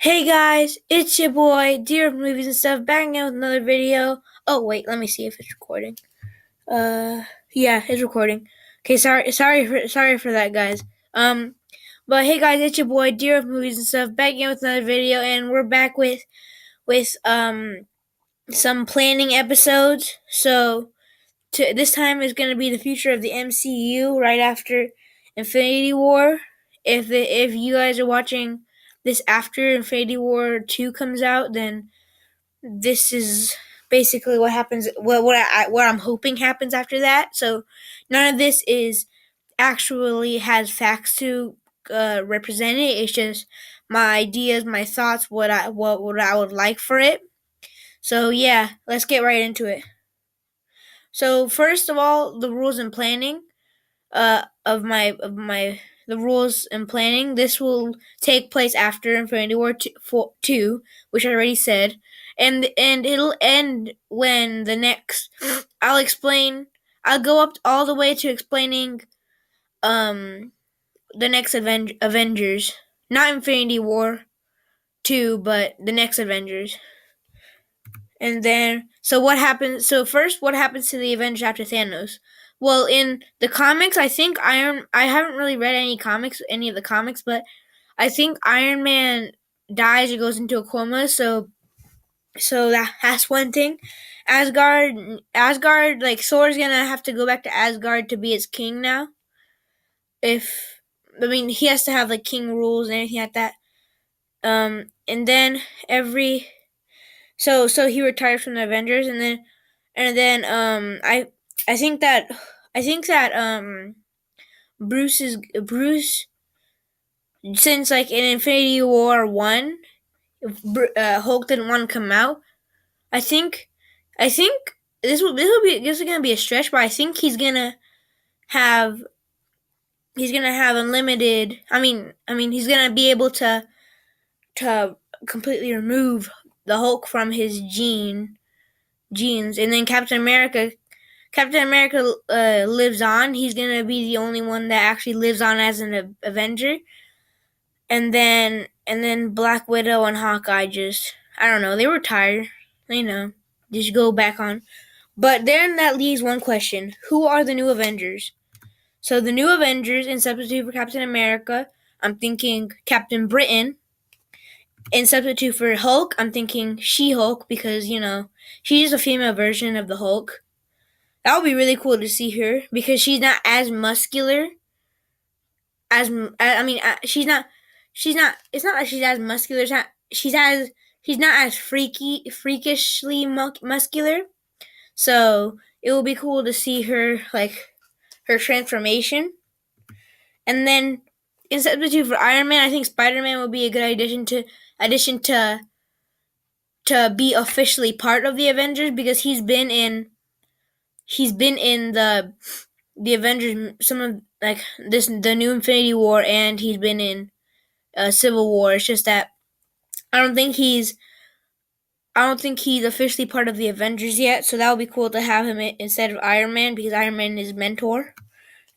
Hey guys, it's your boy, Dear of Movies and Stuff, back again with another video. Oh wait, let me see if it's recording. Uh, yeah, it's recording. Okay, sorry for that, guys. Um, but hey guys, it's your boy, Dear of Movies and Stuff, back again with another video, and we're back with some planning episodes. So this time is gonna be the future of the MCU right after Infinity War. If you guys are watching this after Infinity War 2 comes out, then this is basically what happens. What I'm hoping happens after that. So none of this is actually has facts to represent it. It's just my ideas, my thoughts, what I would like for it. So yeah, let's get right into it. So first of all, the rules and planning of my the rules and planning. This will take place after Infinity War 2, which I already said, and it'll end when the next. I'll explain. I'll go up all the way to explaining um the next Avengers, not Infinity War 2, but the next Avengers. And then, so what happens? So first, what happens to the Avengers after Thanos? Well, in the comics, I think Iron. I haven't really read any of the comics, but I think Iron Man dies or goes into a coma. So that's one thing. Asgard, like Thor's gonna have to go back to Asgard to be his king now. If I mean, he has to have like king rules and anything like that. And then every so he retired from the Avengers, and then I think that Bruce, since like in Infinity War 1, Hulk didn't want to come out. I think this is gonna be a stretch, but I think have he's gonna have unlimited. I mean he's gonna be able to completely remove the Hulk from his genes, and then Captain America lives on. He's gonna be the only one that actually lives on as an Avenger, and then Black Widow and Hawkeye just, I don't know, they were tired. Just go back on. But then that leaves one question: who are the new Avengers? So the new Avengers, in substitute for Captain America, I'm thinking Captain Britain. In substitute for Hulk, I'm thinking She-Hulk, because she's just a female version of the Hulk. That would be really cool to see her, because she's not as muscular as I mean she's not. It's not like she's as muscular. She's not as freakishly muscular. So it will be cool to see her, like, her transformation. And then in substitute for Iron Man, I think Spider-Man would be a good addition to be officially part of the Avengers, because he's been in the Avengers, some of like this the new Infinity War, and he's been in Civil War. It's just that I don't think he's officially part of the Avengers yet. So that would be cool to have him instead of Iron Man, because Iron Man is his mentor.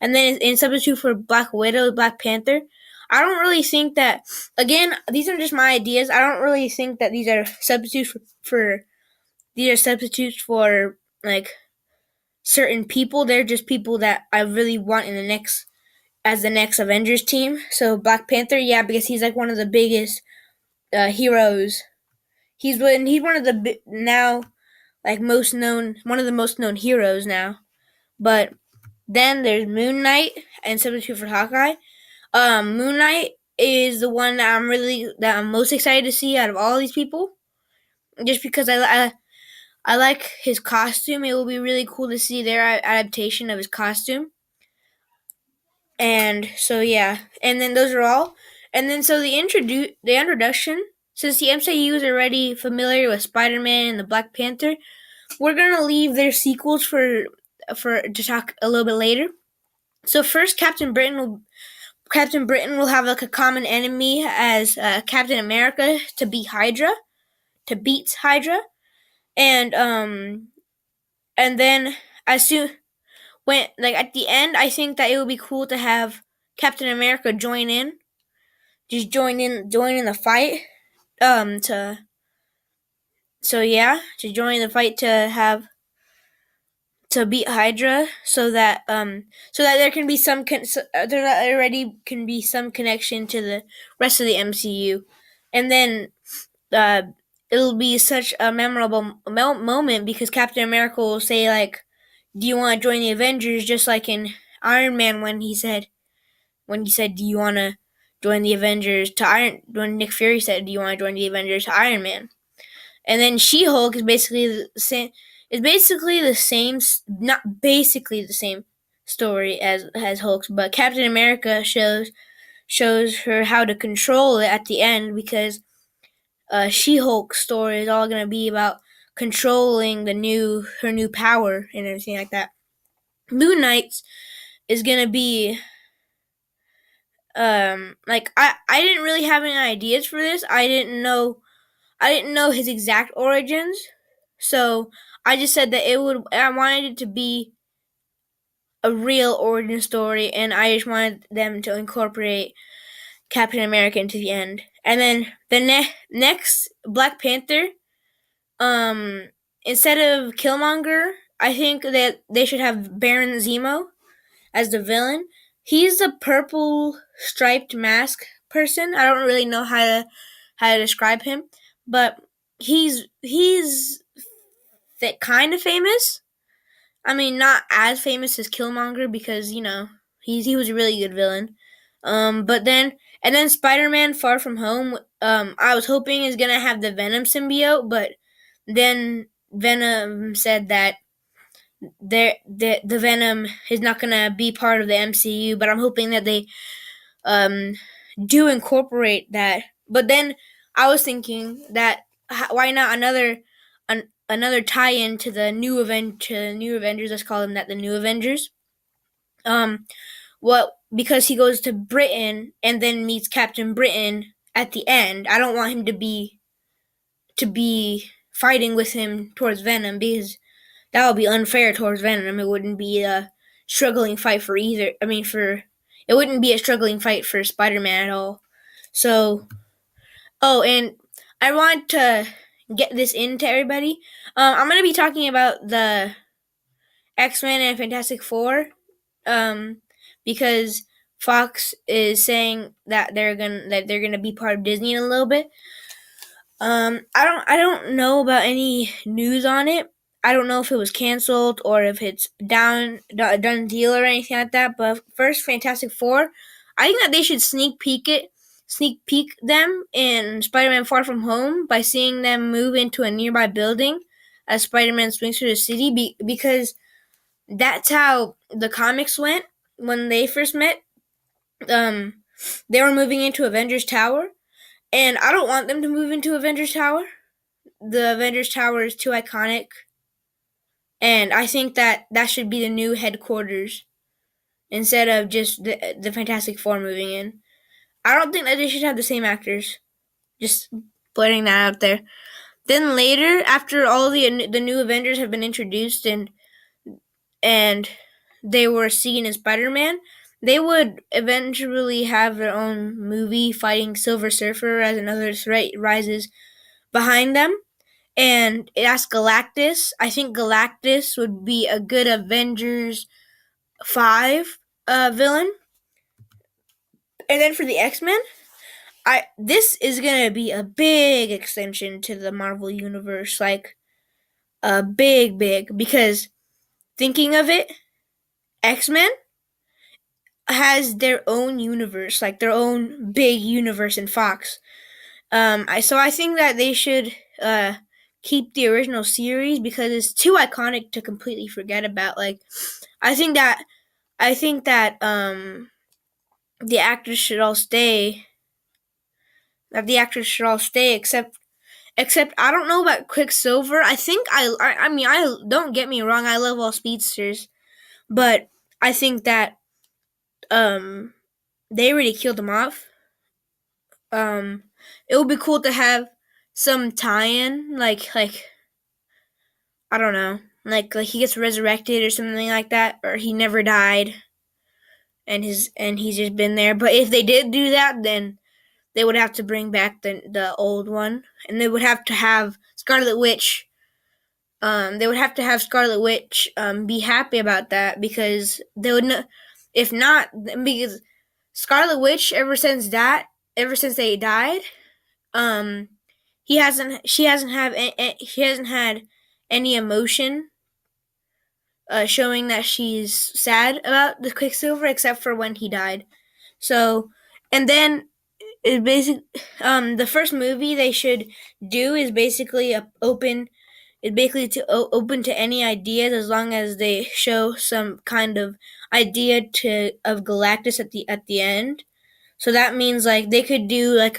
And then in substitute for Black Widow, Black Panther, I don't really think that. Again, these are just my ideas. I don't really think that these are substitutes for like certain people. They're just people that I really want in the next Avengers team. So Black Panther, yeah, because he's like one of the biggest heroes. He's one of the now, like, one of the most known heroes now. But then there's Moon Knight and substitute for Hawkeye. Moon Knight is the one that I'm most excited to see out of all these people, just because I like his costume. It will be really cool to see their adaptation of his costume. And so yeah, and then those are all. And then so the introduction, since the MCU is already familiar with Spider-Man and the Black Panther, we're gonna leave their sequels for to talk a little bit later. So first, Captain Britain will have like a common enemy as Captain America to beat Hydra, and then as soon when, like, at the end, I think that it would be cool to have Captain America join in the fight, to to join the fight to beat Hydra, so that there can be there already can be some connection to the rest of the MCU, and then uh, it'll be such a memorable moment because Captain America will say like, "Do you want to join the Avengers?" Just like in Iron Man when he said, "Do you want to join the Avengers?" to Iron when Nick Fury said, "Do you want to join the Avengers?" to Iron Man. And then She-Hulk is basically the same. Is basically the same, not basically the same story as Hulk's, but Captain America shows her how to control it at the end because She-Hulk's story is all gonna be about controlling her new power and everything like that. Moon Knight's is gonna be like I didn't really have any ideas for this. I didn't know his exact origins, so I just said that I wanted it to be a real origin story, and I just wanted them to incorporate Captain America into the end. And then the next Black Panther, instead of Killmonger, I think that they should have Baron Zemo as the villain. He's the purple striped mask person. I don't really know how to describe him, but he's that kind of famous. I mean, not as famous as Killmonger because he was a really good villain. But then and then Spider-Man: Far From Home. I was hoping is gonna have the Venom symbiote, but then Venom said that the Venom is not gonna be part of the MCU. But I'm hoping that they um do incorporate that. But then I was thinking that why not another tie-in to the new Avengers. Let's call them that, the new Avengers. Um, what because he goes to Britain and then meets Captain Britain at the end. I don't want him to be fighting with him towards Venom because that would be unfair towards Venom. It wouldn't be a struggling fight for either. I mean, for it wouldn't be a struggling fight for Spider-Man at all. So, oh, and I want to get this into everybody. I'm going to be talking about the X-Men and Fantastic Four, because Fox is saying that they're gonna be part of Disney in a little bit. I don't know about any news on it. I don't know if it was canceled or if it's done deal or anything like that. But first, Fantastic Four, I think that they should sneak peek them in Spider-Man: Far From Home by seeing them move into a nearby building as Spider-Man swings through the city. Because that's how the comics went when they first met. Um, they were moving into Avengers Tower, and I don't want them to move into Avengers Tower. The Avengers Tower is too iconic, and I think that that should be the new headquarters instead of just the Fantastic Four moving in. I don't think that they should have the same actors. Just putting that out there. Then later, after all the new Avengers have been introduced and they were seen in Spider-Man, they would eventually have their own movie fighting Silver Surfer as another threat rises behind them. And it asks Galactus. I think Galactus would be a good Avengers 5 villain. And then for the X-Men, this is gonna be a big extension to the Marvel universe, like a big because thinking of it, X-Men has their own universe, like their own big universe in Fox. I think that they should keep the original series because it's too iconic to completely forget about. Like, I think that I think that the actors should all stay. That the actors should all stay, except I don't know about Quicksilver. I think I mean I don't get me wrong. I love all speedsters, but I think that um they already killed him off. It would be cool to have some tie-in, like I don't know, like he gets resurrected or something like that, or he never died, and he's just been there. But if they did do that, then they would have to bring back the old one, and they would have to have Scarlet Witch. They would have to have Scarlet Witch be happy about that, because they would know. If not, because Scarlet Witch, ever since they died, um, she hasn't had any emotion showing that she's sad about the Quicksilver, except for when he died. So, and then it basically, the first movie they should do is basically open to any ideas, as long as they show some kind of idea of Galactus at the end. So that means like they could do at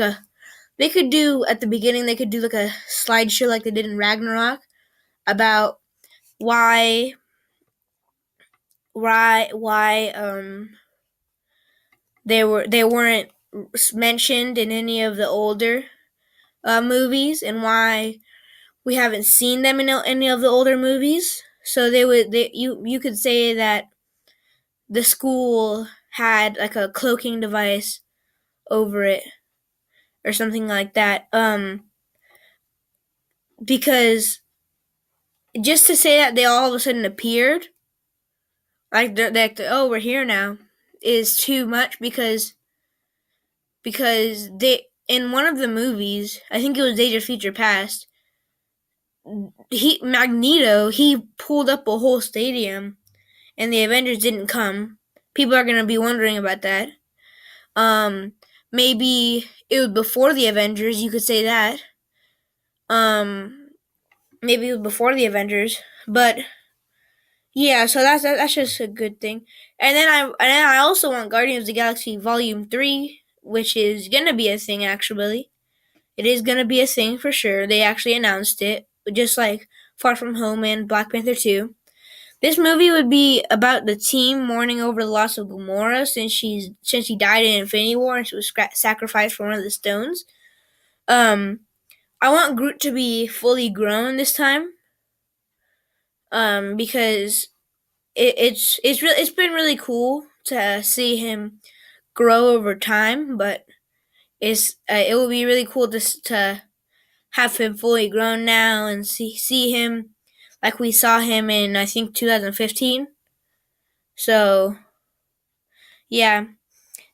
the beginning, they could do like a slideshow like they did in Ragnarok about why they weren't mentioned in any of the older movies, and why we haven't seen them in any of the older movies. So you could say that the school had like a cloaking device over it or something like that. Because just to say that they all of a sudden appeared, like oh, we're here now, is too much, because they, in one of the movies, I think it was Days of Future Past, he pulled up a whole stadium, and the Avengers didn't come. People are gonna be wondering about that. Maybe it was before the Avengers. You could say that. Maybe it was before the Avengers, but yeah. So that's just a good thing. And then I also want Guardians of the Galaxy Volume 3, which is gonna be a thing. Actually, it is gonna be a thing for sure. They actually announced it, just like Far From Home and Black Panther 2. This movie would be about the team mourning over the loss of Gamora, since she died in Infinity War and she was sacrificed for one of the stones. Um, I want Groot to be fully grown this time. Because it's been really cool to see him grow over time, but it will be really cool to have him fully grown now and see him like we saw him in, I think, 2015. So yeah,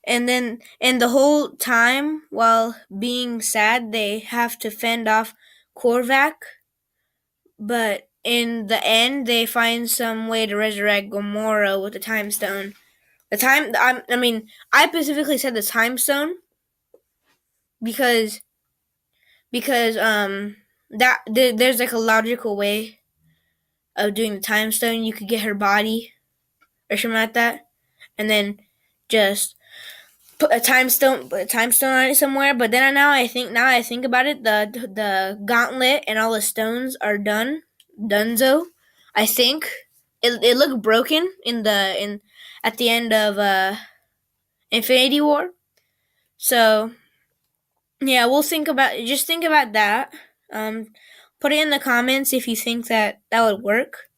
and the whole time while being sad, they have to fend off Korvac, but in the end, they find some way to resurrect Gamora with the Time Stone. I specifically said the Time Stone because there's like a logical way of doing the Time Stone. You could get her body or something like that, and then just put a time stone on it somewhere. But then now I think about it, the gauntlet and all the stones are donezo. I think it looked broken in at the end of Infinity War. So yeah, we'll think about that. Put it in the comments if you think that would work.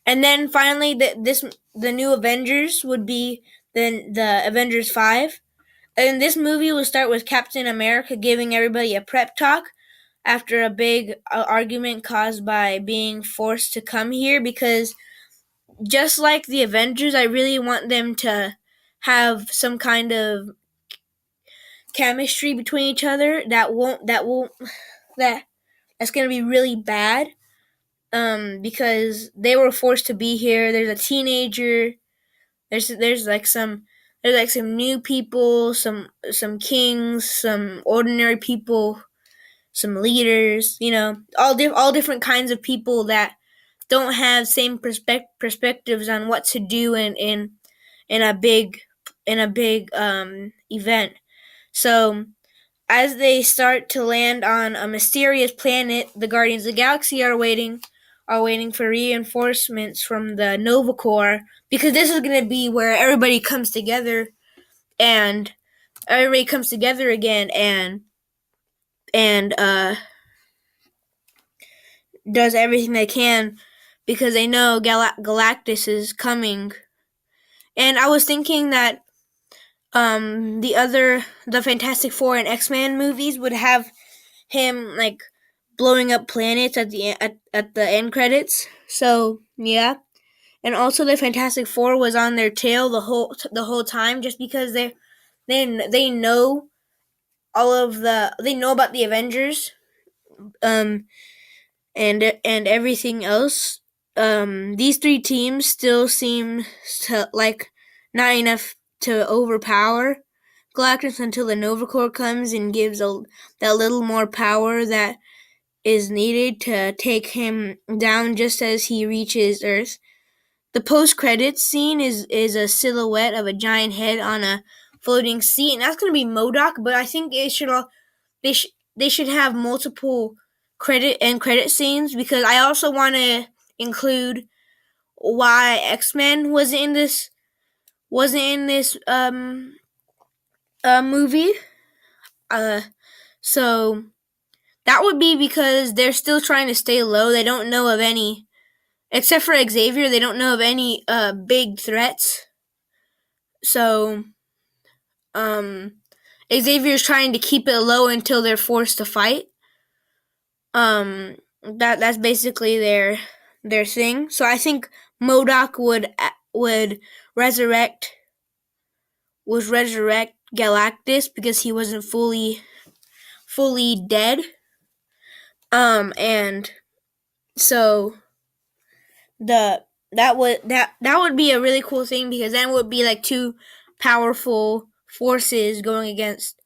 And then finally, the new Avengers would be the Avengers 5. And this movie will start with Captain America giving everybody a prep talk after a big argument caused by being forced to come here, because just like the Avengers, I really want them to have some kind of chemistry between each other that's going to be really bad, because they were forced to be here. There's a teenager, there's like some new people, some kings, some ordinary people, some leaders, all different kinds of people that don't have same perspectives on what to do in a big event. So as they start to land on a mysterious planet, the Guardians of the Galaxy are waiting for reinforcements from the Nova Corps, because this is going to be where everybody comes together again and does everything they can, because they know Galactus is coming. And I was thinking that the Fantastic Four and X-Men movies would have him like blowing up planets at the end credits. So yeah, and also the Fantastic Four was on their tail the whole time, just because they know they know about the Avengers, um, and everything else. These three teams still seem to like not enough to overpower Galactus until the Nova Corps comes and gives that little more power that is needed to take him down just as he reaches Earth. The post-credits scene is a silhouette of a giant head on a floating seat, and that's going to be MODOK. But I think they should they should have multiple credit scenes, because I also want to include why X-Men wasn't in this movie. Uh, so that would be because they're still trying to stay low. They don't know of any, except for Xavier. They don't know of any big threats. So Xavier's trying to keep it low until they're forced to fight. That's basically their thing. So I think MODOK would resurrect Galactus because he wasn't fully dead. And so that would be a really cool thing, because then it would be like two powerful forces going against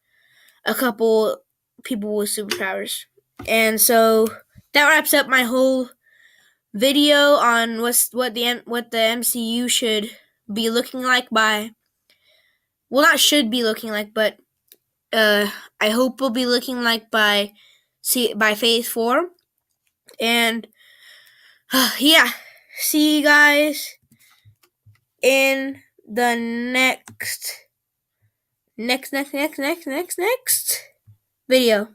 a couple people with superpowers. And so that wraps up my whole video on what the MCU should be looking like not should be looking like, but I hope will be looking like by Phase 4. And yeah, see you guys in the next video.